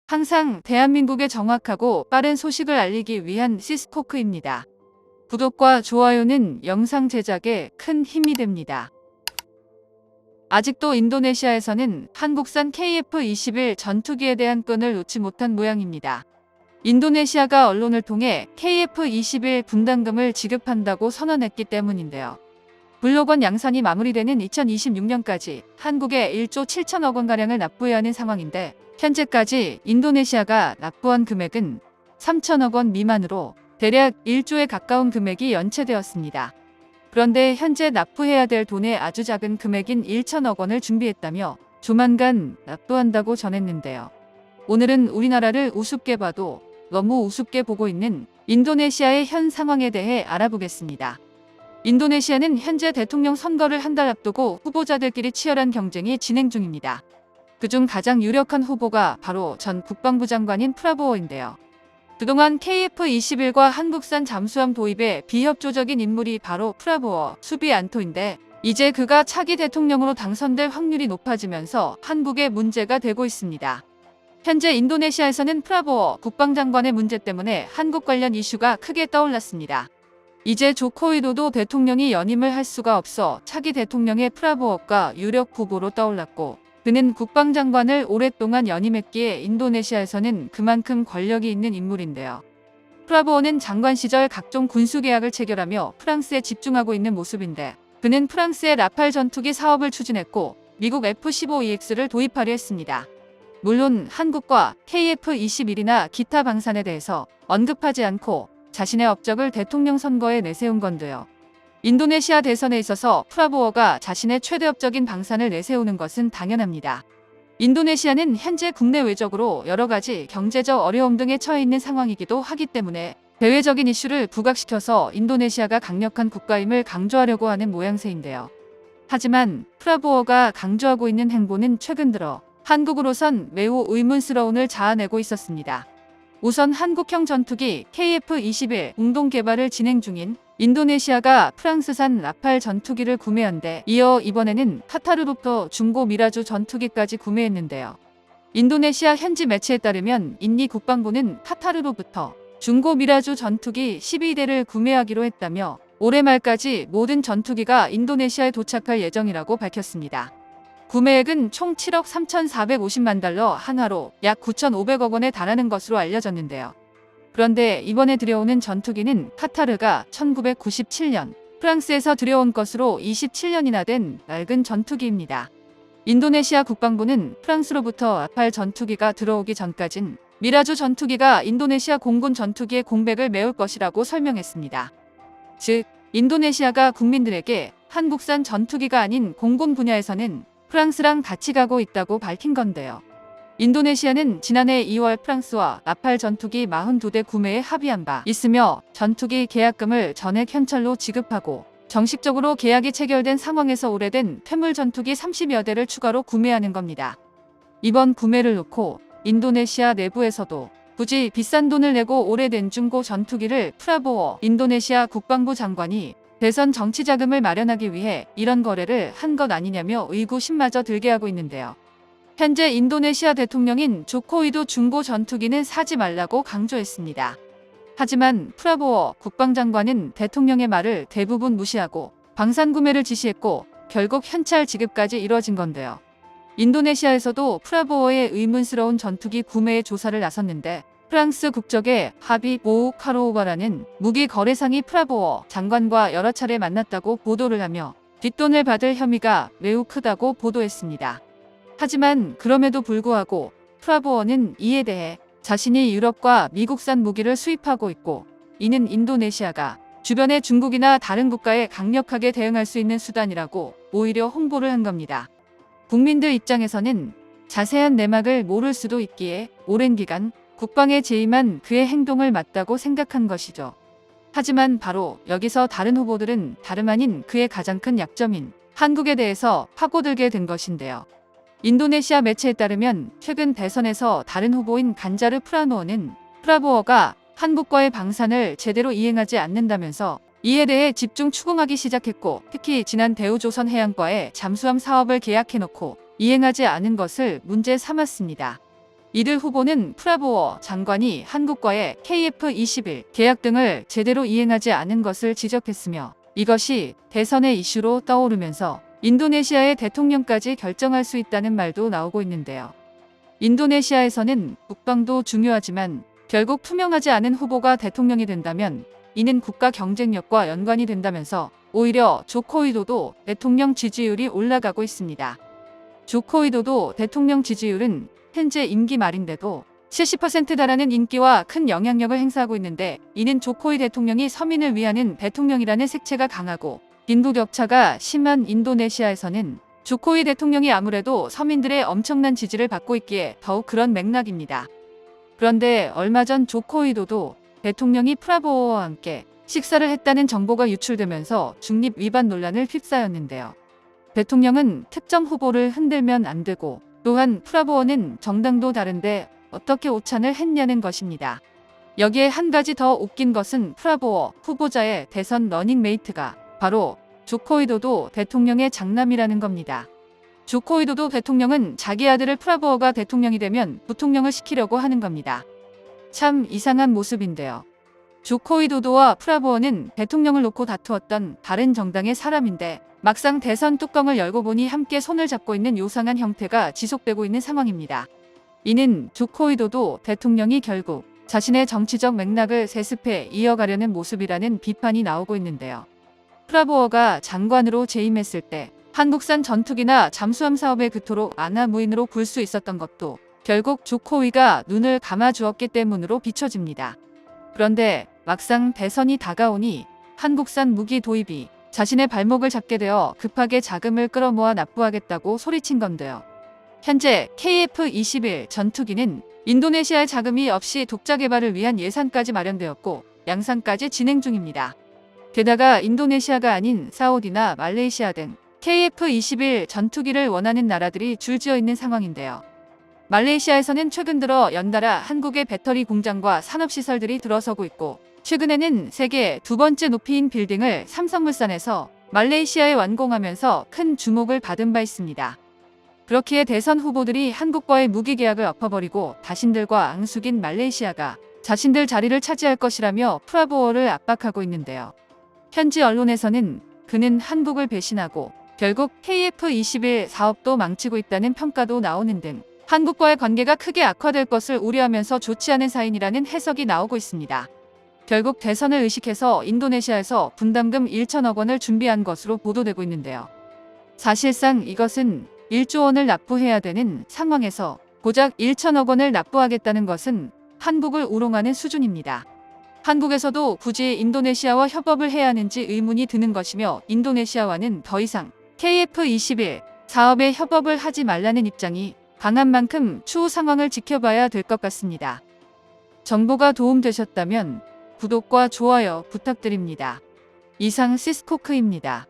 항상 대한민국에 정확하고 빠른 소식을 알리기 위한 시스코크입니다. 구독과 좋아요는 영상 제작에 큰 힘이 됩니다. 아직도 인도네시아에서는 한국산 KF-21 전투기에 대한 끈을 놓지 못한 모양입니다. 인도네시아가 언론을 통해 KF-21 분담금을 지급한다고 선언했기 때문인데요. 블록원 양산이 마무리되는 2026년까지 한국에 1조 7천억 원가량을 납부해야 하는 상황인데 현재까지 인도네시아가 납부한 금액은 3천억 원 미만으로 대략 1조에 가까운 금액이 연체되었습니다. 그런데 현재 납부해야 될 돈의 아주 작은 금액인 1천억 원을 준비했다며 조만간 납부한다고 전했는데요. 오늘은 우리나라를 우습게 봐도 너무 우습게 보고 있는 인도네시아의 현 상황에 대해 알아보겠습니다. 인도네시아는 현재 대통령 선거를 한 달 앞두고 후보자들끼리 치열한 경쟁이 진행 중입니다. 그중 가장 유력한 후보가 바로 전 국방부 장관인 프라보워인데요. 그동안 KF-21과 한국산 잠수함 도입에 비협조적인 인물이 바로 프라보워 수비안토인데 이제 그가 차기 대통령으로 당선될 확률이 높아지면서 한국에 문제가 되고 있습니다. 현재 인도네시아에서는 프라보워 국방장관의 문제 때문에 한국 관련 이슈가 크게 떠올랐습니다. 이제 조코위도도 대통령이 연임을 할 수가 없어 차기 대통령의 프라보워가 유력 후보로 떠올랐고 그는 국방장관을 오랫동안 연임했기에 인도네시아에서는 그만큼 권력이 있는 인물인데요. 프라보워는 장관 시절 각종 군수계약을 체결하며 프랑스에 집중하고 있는 모습인데 그는 프랑스의 라팔 전투기 사업을 추진했고 미국 F-15EX를 도입하려 했습니다. 물론 한국과 KF-21이나 기타 방산에 대해서 언급하지 않고 자신의 업적을 대통령 선거에 내세운 건데요. 인도네시아 대선에 있어서 프라보워가 자신의 최대 업적인 방산을 내세우는 것은 당연합니다. 인도네시아는 현재 국내 외적으로 여러 가지 경제적 어려움 등에 처해 있는 상황이기도 하기 때문에 대외적인 이슈를 부각시켜서 인도네시아가 강력한 국가임을 강조하려고 하는 모양새인데요. 하지만 프라보워가 강조하고 있는 행보는 최근 들어 한국으로선 매우 의문스러움을 자아내고 있었습니다. 우선 한국형 전투기 KF-21 공동 개발을 진행 중인 인도네시아가 프랑스산 라팔 전투기를 구매한 데 이어 이번에는 카타르로부터 중고 미라주 전투기까지 구매했는데요. 인도네시아 현지 매체에 따르면 인니 국방부는 카타르로부터 중고 미라주 전투기 12대를 구매하기로 했다며 올해 말까지 모든 전투기가 인도네시아에 도착할 예정이라고 밝혔습니다. 구매액은 총 7억 3,450만 달러 한화로 약 9,500억 원에 달하는 것으로 알려졌는데요. 그런데 이번에 들여오는 전투기는 카타르가 1997년 프랑스에서 들여온 것으로 27년이나 된 낡은 전투기입니다. 인도네시아 국방부는 프랑스로부터 라팔 전투기가 들어오기 전까진 미라주 전투기가 인도네시아 공군 전투기의 공백을 메울 것이라고 설명했습니다. 즉, 인도네시아가 국민들에게 한국산 전투기가 아닌 공군 분야에서는 프랑스랑 같이 가고 있다고 밝힌 건데요. 인도네시아는 지난해 2월 프랑스와 라팔 전투기 42대 구매에 합의한 바 있으며 전투기 계약금을 전액 현찰로 지급하고 정식적으로 계약이 체결된 상황에서 오래된 퇴물 전투기 30여 대를 추가로 구매하는 겁니다. 이번 구매를 놓고 인도네시아 내부에서도 굳이 비싼 돈을 내고 오래된 중고 전투기를 프라보워 인도네시아 국방부 장관이 대선 정치 자금을 마련하기 위해 이런 거래를 한 것 아니냐며 의구심마저 들게 하고 있는데요. 현재 인도네시아 대통령인 조코위도 중고 전투기는 사지 말라고 강조했습니다. 하지만 프라보워 국방장관은 대통령의 말을 대부분 무시하고 방산 구매를 지시했고 결국 현찰 지급까지 이뤄진 건데요. 인도네시아에서도 프라보워의 의문스러운 전투기 구매에 조사를 나섰는데 프랑스 국적의 하비 보우카로우바라는 무기 거래상이 프라보워 장관과 여러 차례 만났다고 보도를 하며 뒷돈을 받을 혐의가 매우 크다고 보도했습니다. 하지만 그럼에도 불구하고 프라보워는 이에 대해 자신이 유럽과 미국산 무기를 수입하고 있고 이는 인도네시아가 주변의 중국이나 다른 국가에 강력하게 대응할 수 있는 수단이라고 오히려 홍보를 한 겁니다. 국민들 입장에서는 자세한 내막을 모를 수도 있기에 오랜 기간 국방에 재임한 그의 행동을 맞다고 생각한 것이죠. 하지만 바로 여기서 다른 후보들은 다름 아닌 그의 가장 큰 약점인 한국에 대해서 파고들게 된 것인데요. 인도네시아 매체에 따르면 최근 대선에서 다른 후보인 간자르 프라노어는 프라보워가 한국과의 방산을 제대로 이행하지 않는다면서 이에 대해 집중 추궁하기 시작했고 특히 지난 대우조선해양과의 잠수함 사업을 계약해놓고 이행하지 않은 것을 문제 삼았습니다. 이들 후보는 프라보워 장관이 한국과의 KF-21 계약 등을 제대로 이행하지 않은 것을 지적했으며 이것이 대선의 이슈로 떠오르면서 인도네시아의 대통령까지 결정할 수 있다는 말도 나오고 있는데요. 인도네시아에서는 국방도 중요하지만 결국 투명하지 않은 후보가 대통령이 된다면 이는 국가 경쟁력과 연관이 된다면서 오히려 조코위도도 대통령 지지율이 올라가고 있습니다. 조코위도도 대통령 지지율은 현재 임기 말인데도 70% 달하는 인기와 큰 영향력을 행사하고 있는데 이는 조코위 대통령이 서민을 위하는 대통령이라는 색채가 강하고 빈부 격차가 심한 인도네시아에서는 조코위 대통령이 아무래도 서민들의 엄청난 지지를 받고 있기에 더욱 그런 맥락입니다. 그런데 얼마 전 조코위도도 대통령이 프라보워와 함께 식사를 했다는 정보가 유출되면서 중립 위반 논란을 휩싸였는데요. 대통령은 특정 후보를 흔들면 안 되고 또한 프라보워는 정당도 다른데 어떻게 오찬을 했냐는 것입니다. 여기에 한 가지 더 웃긴 것은 프라보워 후보자의 대선 러닝메이트가 바로 조코위도도 대통령의 장남이라는 겁니다. 조코위도도 대통령은 자기 아들을 프라보워가 대통령이 되면 부통령을 시키려고 하는 겁니다. 참 이상한 모습인데요. 조코위도도와 프라보워는 대통령을 놓고 다투었던 다른 정당의 사람인데 막상 대선 뚜껑을 열고 보니 함께 손을 잡고 있는 요상한 형태가 지속되고 있는 상황입니다. 이는 조코위도도 대통령이 결국 자신의 정치적 맥락을 세습해 이어가려는 모습이라는 비판이 나오고 있는데요. 프라보워가 장관으로 재임했을 때 한국산 전투기나 잠수함 사업에 그토록 아나무인으로 볼 수 있었던 것도 결국 조코위가 눈을 감아주었기 때문으로 비춰집니다. 그런데 막상 대선이 다가오니 한국산 무기 도입이 자신의 발목을 잡게 되어 급하게 자금을 끌어모아 납부하겠다고 소리친 건데요. 현재 KF-21 전투기는 인도네시아의 자금이 없이 독자 개발을 위한 예산까지 마련되었고 양산까지 진행 중입니다. 게다가 인도네시아가 아닌 사우디나 말레이시아 등 KF-21 전투기를 원하는 나라들이 줄지어 있는 상황인데요. 말레이시아에서는 최근 들어 연달아 한국의 배터리 공장과 산업시설들이 들어서고 있고 최근에는 세계 두 번째 높이인 빌딩을 삼성물산에서 말레이시아에 완공하면서 큰 주목을 받은 바 있습니다. 그렇기에 대선 후보들이 한국과의 무기 계약을 엎어버리고 자신들과 앙숙인 말레이시아가 자신들 자리를 차지할 것이라며 프라보워를 압박하고 있는데요. 현지 언론에서는 그는 한국을 배신하고 결국 KF-21 사업도 망치고 있다는 평가도 나오는 등 한국과의 관계가 크게 악화될 것을 우려하면서 좋지 않은 사인이라는 해석이 나오고 있습니다. 결국 대선을 의식해서 인도네시아에서 분담금 1천억 원을 준비한 것으로 보도되고 있는데요. 사실상 이것은 1조 원을 납부해야 되는 상황에서 고작 1천억 원을 납부하겠다는 것은 한국을 우롱하는 수준입니다. 한국에서도 굳이 인도네시아와 협업을 해야 하는지 의문이 드는 것이며 인도네시아와는 더 이상 KF-21 사업에 협업을 하지 말라는 입장이 강한 만큼 추후 상황을 지켜봐야 될 것 같습니다. 정보가 도움되셨다면 구독과 좋아요 부탁드립니다. 이상 시스코크입니다.